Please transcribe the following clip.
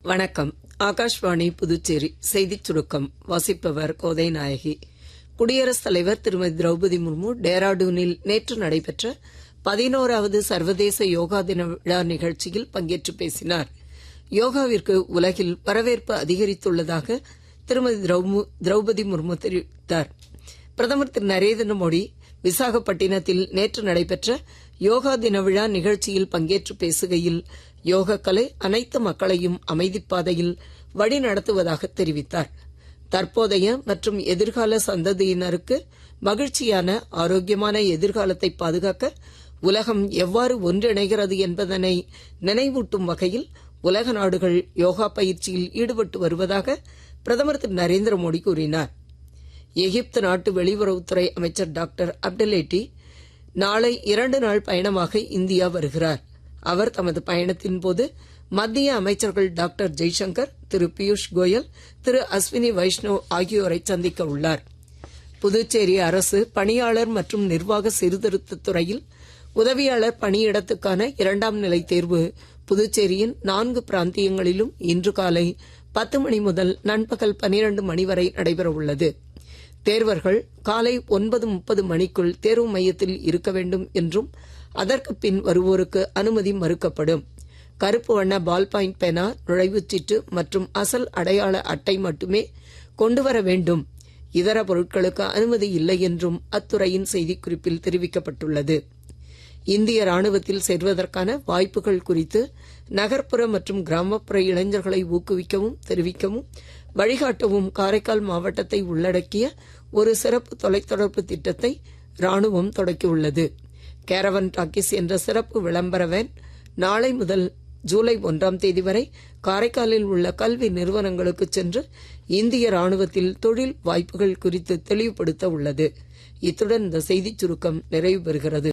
வணக்கம். ஆகாஷ்வாணி புதுச்சேரி செய்திச் சுருக்கம் வாசிப்பவர் கோதை நாயகி. குடியரசுத் தலைவர் திருமதி திரௌபதி முர்மு டேராடூனில் நேற்று நடைபெற்ற 11வது சர்வதேச யோகா தின விழா நிகழ்ச்சியில் பங்கேற்று பேசினார். யோகாவிற்கு உலகில் வரவேற்பு அதிகரித்துள்ளதாக திருமதி திரௌபதி முர்மு தெரிவித்தார். பிரதமர் திரு நரேந்திர மோடி விசாகப்பட்டினத்தில் நேற்று நடைபெற்ற யோகா தின விழா நிகழ்ச்சியில் பங்கேற்று பேசுகையில் யோகக்கலை அனைத்து மக்களையும் அமைதிப்பாதையில் வழி நடத்துவதாக தெரிவித்தார். தற்போதைய மற்றும் எதிர்கால சந்ததியினருக்கு மகிழ்ச்சியான ஆரோக்கியமான எதிர்காலத்தை பாதுகாக்க உலகம் எவ்வாறு ஒன்றிணைகிறது என்பதனை நினைவூட்டும் வகையில் உலக நாடுகள் யோகா பயிற்சியில் ஈடுபட்டு வருவதாக பிரதமர் திரு நரேந்திர மோடி கூறினார். எகிப்து நாட்டு வெளியுறவுத்துறை அமைச்சர் டாக்டர் அப்டலேட்டி நாளை 2 நாள் பயணமாக இந்தியா வருகிறார். அவர் தமது பயணத்தின் போது மத்திய அமைச்சர்கள் டாக்டர் ஜெய்சங்கர், திரு பியூஷ் கோயல், திரு அஸ்வினி வைஷ்ணவ் ஆகியோரை சந்திக்க உள்ளார். புதுச்சேரி அரசு பணியாளர் மற்றும் நிர்வாக சீர்திருத்தத் துறையில் உதவியாளர் பணியிடத்துக்கான 2ஆம் நிலை தேர்வு புதுச்சேரியின் 4 பிராந்தியங்களிலும் இன்று காலை 10 மணி முதல் நண்பகல் 12 மணி வரை நடைபெறவுள்ளது. தேர்வர்கள் காலை 9:30 மணிக்குள் தேர்வு மையத்தில் இருக்க வேண்டும் என்றும் அதற்கு பின் வருவோருக்கு அனுமதி மறுக்கப்படும். கருப்பு வண்ண பால் பாயிண்ட் பேனா, நுழைவுச்சீட்டு மற்றும் அசல் அடையாள அட்டை மட்டுமே கொண்டுவர வேண்டும். இதர பொருட்களுக்கு அனுமதி இல்லை என்றும் அத்துறையின் செய்திக்குறிப்பில் தெரிவிக்கப்பட்டுள்ளது. இந்திய ராணுவத்தில் சேர்வதற்கான வாய்ப்புகள் குறித்து நகர்ப்புற மற்றும் கிராமப்புற இளைஞர்களை ஊக்குவிக்கவும் தெரிவிக்கவும் வழிகாட்டவும் காரைக்கால் மாவட்டத்தை உள்ளடக்கிய ஒரு சிறப்பு தொலைத்தொடர்பு திட்டத்தை ராணுவம் தொடக்கியுள்ளது. கேரவன் டாக்கிஸ் என்ற சிறப்பு விளம்பர வேன் நாளை முதல் ஜூலை 1ஆம் தேதி வரை காரைக்காலில் உள்ள கல்வி நிறுவனங்களுக்கு சென்று இந்திய ராணுவத்தில் தொழில் வாய்ப்புகள் குறித்து தெளிவுபடுத்த உள்ளது. இத்துடன் இந்த செய்திச் சுருக்கம் நிறைவு பெறுகிறது.